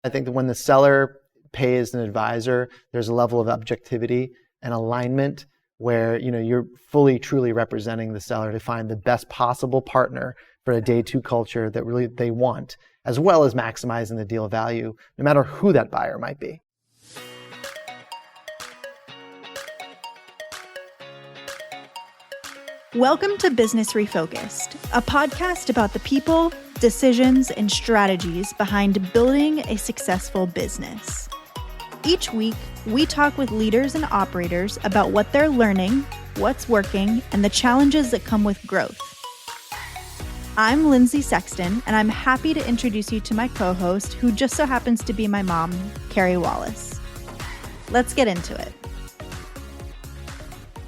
I think that when the seller pays an advisor, there's a level of objectivity and alignment where you're fully, truly representing the seller to find the best possible partner for a day two culture that really they want, as well as maximizing the deal value, no matter who that buyer might be. Welcome to Business Refocused, a podcast about the people, decisions, and strategies behind building a successful business. Each week, we talk with leaders and operators about what they're learning, what's working, and the challenges that come with growth. I'm Lindsay Sexton, and I'm happy to introduce you to my co-host, who just so happens to be my mom, Carey Wallace. Let's get into it.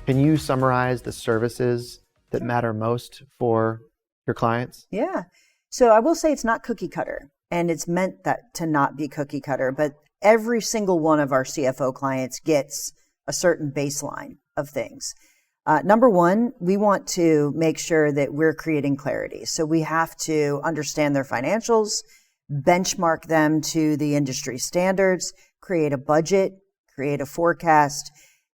Can you summarize the services that matter most for your clients? Yeah. So I will say it's not cookie cutter, and it's meant that to not be cookie cutter, but every single one of our CFO clients gets a certain baseline of things. Number one, we want to make sure that we're creating clarity. So we have to understand their financials, benchmark them to the industry standards, create a budget, create a forecast,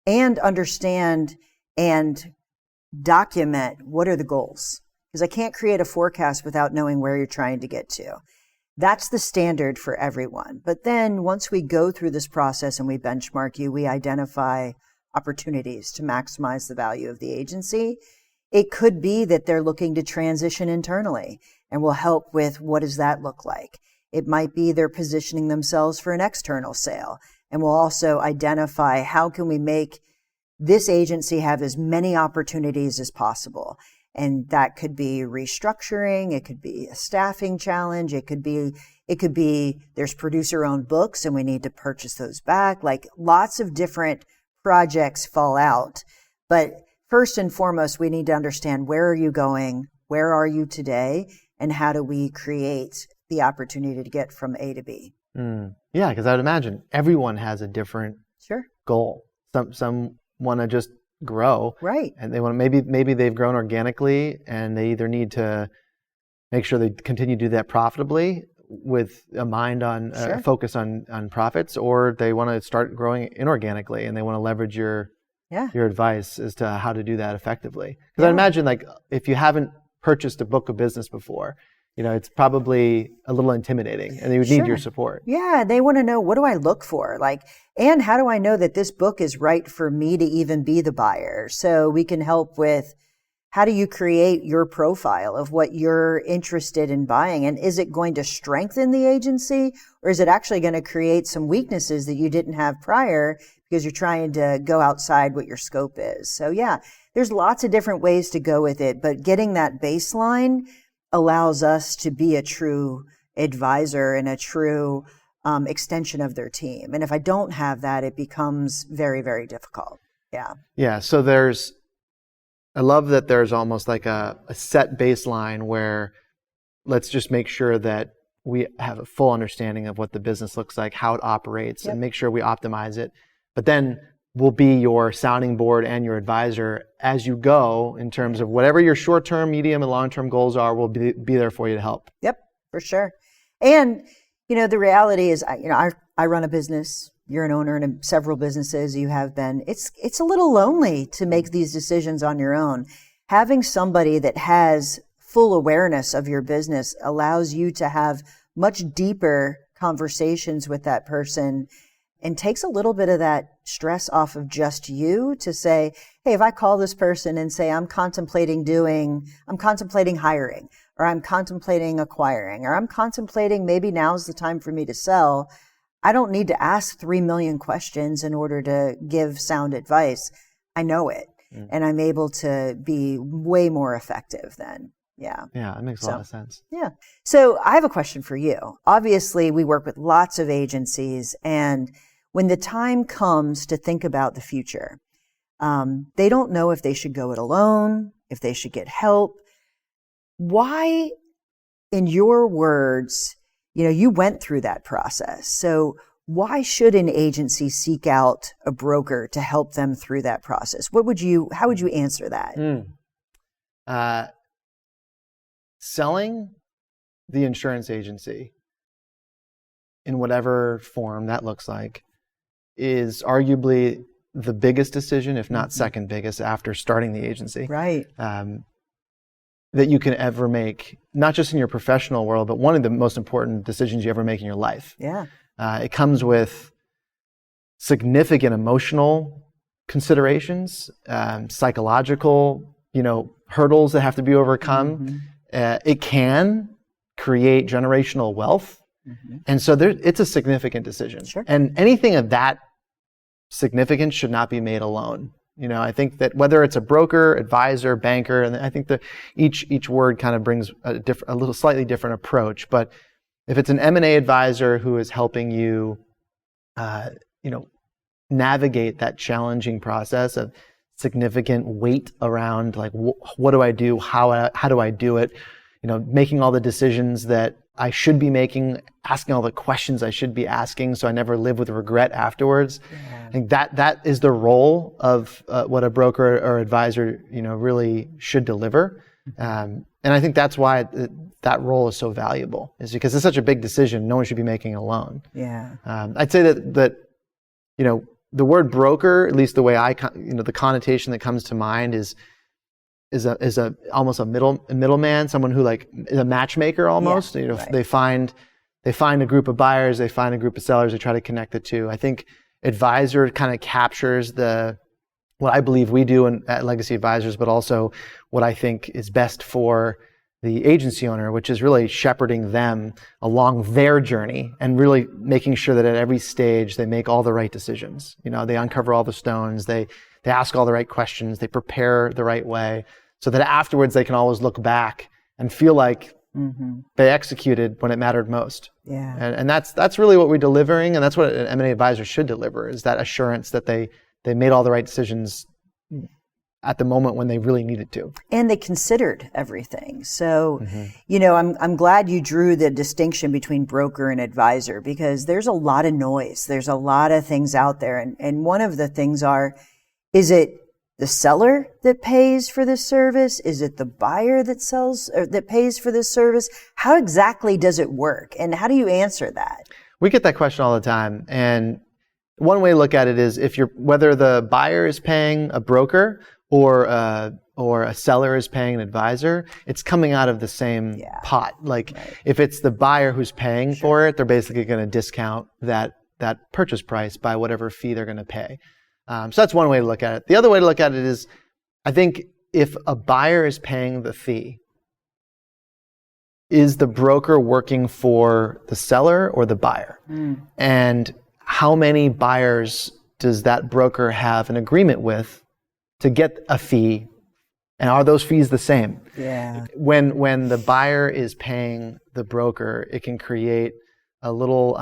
and understand and document what are the goals. Because I can't create a forecast without knowing where you're trying to get to. That's the standard for everyone. But then once we go through this process and we benchmark you, we identify opportunities to maximize the value of the agency. It could be that they're looking to transition internally, and we'll help with what does that look like. It might be they're positioning themselves for an external sale, and we'll also identify how can we make this agency have as many opportunities as possible. And that could be restructuring. It could be a staffing challenge. It could be there's producer-owned books and we need to purchase those back. Like lots of different projects fall out. But first and foremost, we need to understand where are you going? Where are you today? And how do we create the opportunity to get from A to B? Yeah, because I would imagine everyone has a different goal. Some want to just grow, right? And they want to, maybe they've grown organically, and they either need to make sure they continue to do that profitably with a mind on focus on profits, or they want to start growing inorganically and they want to leverage your advice as to how to do that effectively. Because I imagine, like, if you haven't purchased a book of business before, it's probably a little intimidating, and they would need your support. Yeah, they want to know, what do I look for? And how do I know that this book is right for me to even be the buyer? So we can help with, how do you create your profile of what you're interested in buying? And is it going to strengthen the agency, or is it actually going to create some weaknesses that you didn't have prior because you're trying to go outside what your scope is? So yeah, there's lots of different ways to go with it, but getting that baseline allows us to be a true advisor and a true extension of their team. And if I don't have that, it becomes very, very difficult. Yeah. Yeah. So I love that there's almost like a set baseline where let's just make sure that we have a full understanding of what the business looks like, how it operates, and make sure we optimize it. But then we'll be your sounding board and your advisor as you go in terms of whatever your short-term, medium, and long-term goals are. We'll be there for you to help. Yep, for sure. And, the reality is, I run a business. You're an owner in several businesses. You have been. It's a little lonely to make these decisions on your own. Having somebody that has full awareness of your business allows you to have much deeper conversations with that person, and takes a little bit of that stress off of just you to say, hey, if I call this person and say, I'm contemplating hiring, or I'm contemplating acquiring, or I'm contemplating maybe now's the time for me to sell, I don't need to ask 3 million questions in order to give sound advice. I know it, and I'm able to be way more effective then. Yeah. Yeah, that makes a lot of sense. Yeah. So I have a question for you. Obviously, we work with lots of agencies, and when the time comes to think about the future, they don't know if they should go it alone, if they should get help. Why, in your words, you went through that process. So why should an agency seek out a broker to help them through that process? How would you answer that? Selling the insurance agency in whatever form that looks like, is arguably the biggest decision, if not second biggest, after starting the agency. Right. That you can ever make, not just in your professional world, but one of the most important decisions you ever make in your life. Yeah. It comes with significant emotional considerations, psychological, hurdles that have to be overcome. It can create generational wealth. And so it's a significant decision. Sure. And anything of that significance should not be made alone. I think that whether it's a broker, advisor, banker, and I think that each word kind of brings a little slightly different approach. But if it's an M&A advisor who is helping you, navigate that challenging process of significant weight around, like, what do I do? How do I do it? Making all the decisions that I should be making, asking all the questions I should be asking, so I never live with regret afterwards. I think that is the role of what a broker or advisor, really should deliver. And I think that's why that role is so valuable, is because it's such a big decision. No one should be making it alone. Yeah. I'd say that the word broker, at least the way the connotation that comes to mind is almost a middleman, someone who is a matchmaker almost. Right. They find a group of buyers, they find a group of sellers, they try to connect the two. I think advisor kind of captures what I believe we do at Legacy Advisors, but also what I think is best for the agency owner, which is really shepherding them along their journey and really making sure that at every stage they make all the right decisions. They uncover all the stones, they ask all the right questions, they prepare the right way, so that afterwards they can always look back and feel like they executed when it mattered most. Yeah. And that's really what we're delivering, and that's what an M&A advisor should deliver, is that assurance that they made all the right decisions at the moment when they really needed to. And they considered everything. So, I'm glad you drew the distinction between broker and advisor, because there's a lot of noise. There's a lot of things out there. And one of the things is it the seller that pays for this service? Is it the buyer that pays for this service? How exactly does it work? And how do you answer that? We get that question all the time. And one way to look at it is whether the buyer is paying a broker or a seller is paying an advisor, it's coming out of the same pot. If it's the buyer who's paying for it, they're basically going to discount that purchase price by whatever fee they're going to pay. So that's one way to look at it. The other way to look at it is, I think if a buyer is paying the fee, is the broker working for the seller or the buyer? And how many buyers does that broker have an agreement with to get a fee? And are those fees the same? Yeah. When the buyer is paying the broker, it can create a little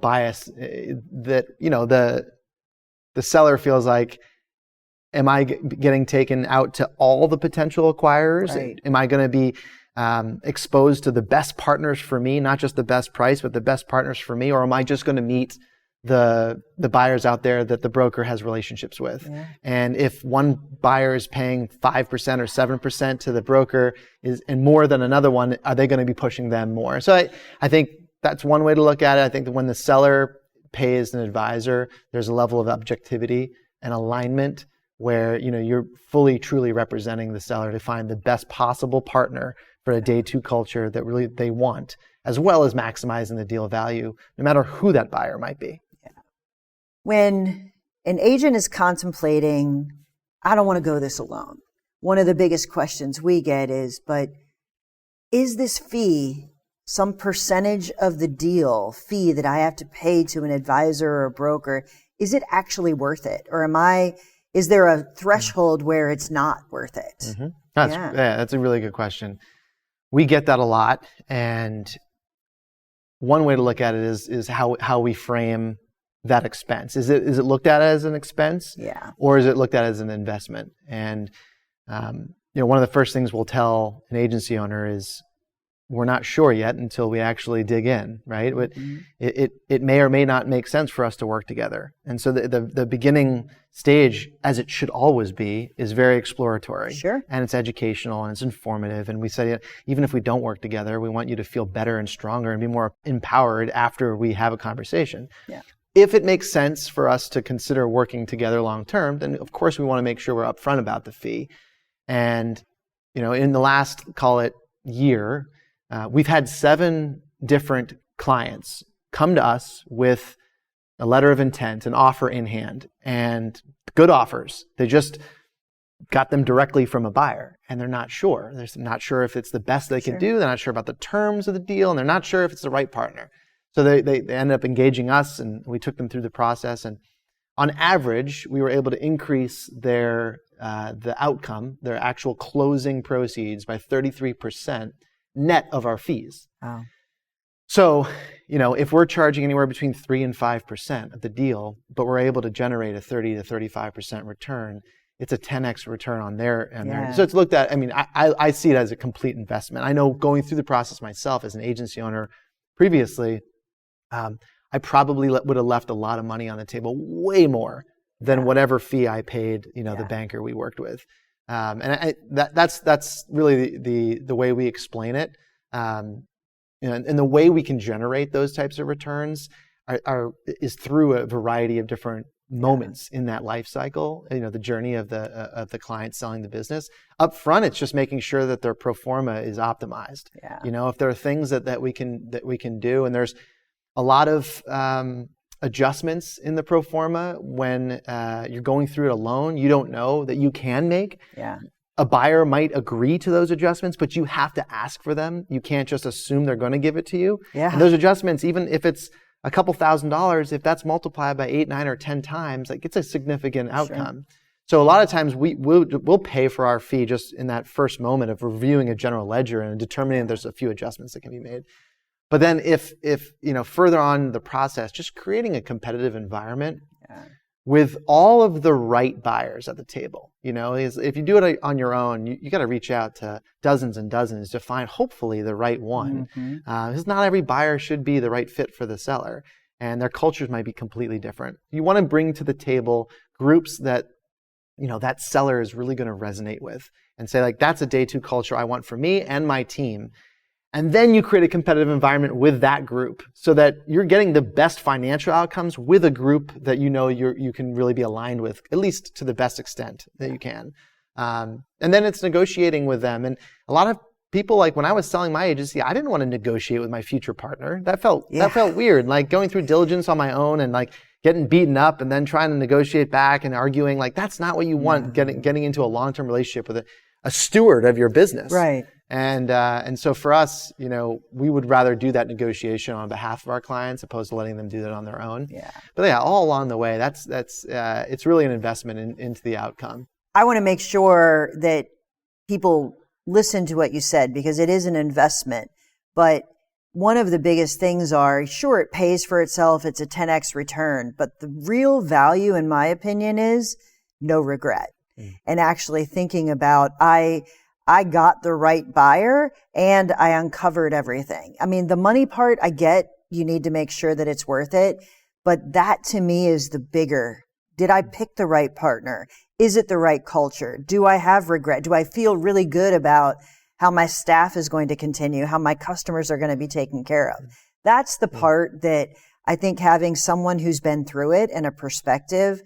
bias that the seller feels like, am I getting taken out to all the potential acquirers? Right. Am I going to be exposed to the best partners for me, not just the best price, but the best partners for me? Or am I just going to meet the buyers out there that the broker has relationships with? Yeah. And if one buyer is paying 5% or 7% to the broker and more than another one, are they going to be pushing them more? So I think that's one way to look at it. I think that when the seller pays an advisor, there's a level of objectivity and alignment where you're fully, truly representing the seller to find the best possible partner for a day two culture that really they want, as well as maximizing the deal value, no matter who that buyer might be. Yeah. When an agent is contemplating, I don't want to go this alone, one of the biggest questions we get is this fee some percentage of the deal fee that I have to pay to an advisor or a broker? Is it actually worth it? Or is there a threshold where it's not worth it? Mm-hmm. That's a really good question. We get that a lot. And one way to look at it is how we frame that expense. Is it looked at as an expense? Yeah. Or is it looked at as an investment? And one of the first things we'll tell an agency owner is we're not sure yet until we actually dig in, right? But it may or may not make sense for us to work together. And so the beginning stage, as it should always be, is very exploratory. Sure. And it's educational and it's informative. And we say, even if we don't work together, we want you to feel better and stronger and be more empowered after we have a conversation. Yeah. If it makes sense for us to consider working together long term, then of course we want to make sure we're upfront about the fee. And, in the last, call it year, we've had 7 different clients come to us with a letter of intent, an offer in hand, and good offers. They just got them directly from a buyer, and they're not sure. They're not sure if it's the best they can do. They're not sure about the terms of the deal, and they're not sure if it's the right partner. So they ended up engaging us, and we took them through the process. And on average, we were able to increase the outcome, their actual closing proceeds, by 33% net of our fees. Wow. So, if we're charging anywhere between 3 and 5% of the deal, but we're able to generate a 30 to 35% return, it's a 10x return on their. So it's looked at. I see it as a complete investment. I know going through the process myself as an agency owner previously, I probably would have left a lot of money on the table, way more than whatever fee I paid, the banker we worked with. And that's really the way we explain it. And the way we can generate those types of returns is through a variety of different moments in that life cycle. The journey of the client selling the business. Up front, it's just making sure that their pro forma is optimized. Yeah. If there are things that we can do, and there's a lot of adjustments in the pro forma when you're going through it alone. You don't know that you can make. Yeah. A buyer might agree to those adjustments, but you have to ask for them. You can't just assume they're going to give it to you. Yeah. And those adjustments, even if it's a couple $1,000s, if that's multiplied by 8, 9, or 10 times, it's a significant outcome. Sure. So a lot of times we'll pay for our fee just in that first moment of reviewing a general ledger and determining there's a few adjustments that can be made. But then if further on the process, just creating a competitive environment with all of the right buyers at the table. If you do it on your own, you got to reach out to dozens and dozens to find hopefully the right one. Because not every buyer should be the right fit for the seller, and their cultures might be completely different. You want to bring to the table groups that that seller is really going to resonate with, and say that's a day 2 culture I want for me and my team. And then you create a competitive environment with that group so that you're getting the best financial outcomes with a group that you can really be aligned with, at least to the best extent that you can. And then it's negotiating with them. And a lot of people, when I was selling my agency, I didn't want to negotiate with my future partner. That felt weird. Going through diligence on my own and getting beaten up and then trying to negotiate back and arguing, that's not what you want, getting into a long-term relationship with a steward of your business. Right. And so for us, we would rather do that negotiation on behalf of our clients opposed to letting them do that on their own. Yeah. But all along the way, it's really an investment into the outcome. I want to make sure that people listen to what you said, because it is an investment. But one of the biggest things it pays for itself. It's a 10x return. But the real value, in my opinion, is no regret. And actually thinking about, I got the right buyer and I uncovered everything. The money part, I get, you need to make sure that it's worth it. But that to me is the bigger. Did I pick the right partner? Is it the right culture? Do I have regret? Do I feel really good about how my staff is going to continue, how my customers are going to be taken care of? That's the part that I think having someone who's been through it and a perspective,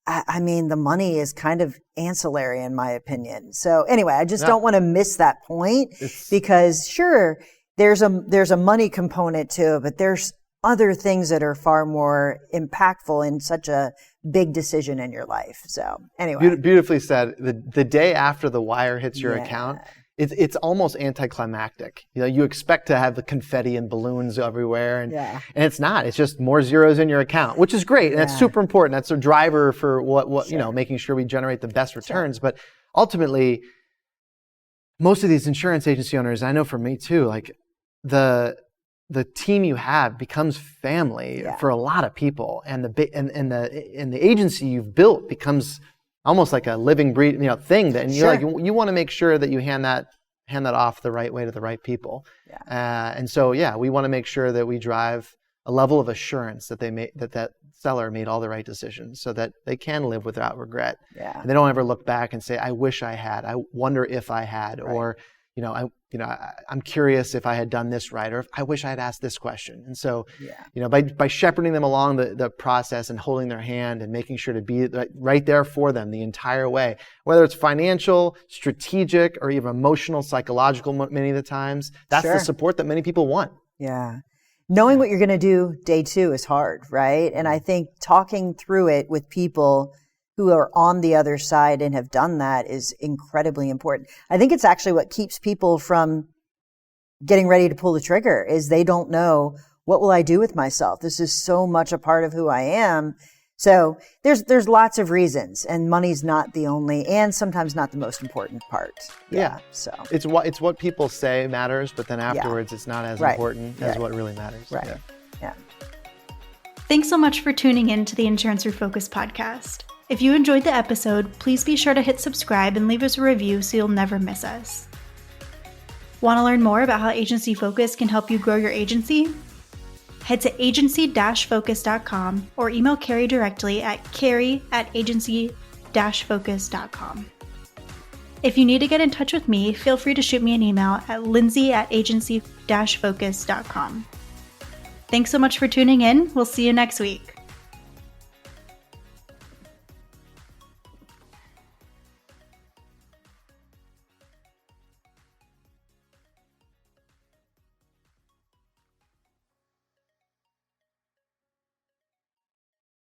the money is kind of ancillary in my opinion. So anyway, I just don't want to miss that point, because sure, there's a money component to it, but there's other things that are far more impactful in such a big decision in your life. So anyway. Beautifully said. The day after the wire hits your account, it's almost anticlimactic. You expect to have the confetti and balloons everywhere, and it's not. It's just more zeros in your account, which is great, and that's super important. That's a driver for what making sure we generate the best returns. But ultimately, most of these insurance agency owners, I know for me too, the team you have becomes family for a lot of people, and the agency you've built becomes almost like a living, breathing, thing that, and you want to make sure that you hand that hand that off the right way to the right people. Yeah. And so, we want to make sure that we drive a level of assurance that that seller made all the right decisions so that they can live without regret. Yeah. And they don't ever look back and say, I wish I had, I wonder if I had, Right. or, I'm curious if I had done this right, or if I wish I had asked this question. And so, by shepherding them along the process and holding their hand and making sure to be right there for them the entire way, whether it's financial, strategic, or even emotional, psychological, many of the times, that's the support that many people want. Yeah. Knowing what you're going to do day 2 is hard, right? And I think talking through it with people who are on the other side and have done that is incredibly important. I think it's actually what keeps people from getting ready to pull the trigger is they don't know, what will I do with myself? This is so much a part of who I am. So there's lots of reasons, and money's not the only, and sometimes not the most important part. Yeah. So it's what people say matters, but then afterwards it's not as important as what really matters. Right. Yeah. Thanks so much for tuning in to the Insurance Refocused podcast. If you enjoyed the episode, please be sure to hit subscribe and leave us a review so you'll never miss us. Want to learn more about how Agency Focus can help you grow your agency? Head to agency-focus.com or email Carey directly at carey@agency-focus.com. If you need to get in touch with me, feel free to shoot me an email at lindsay@agency-focus.com. Thanks so much for tuning in. We'll see you next week.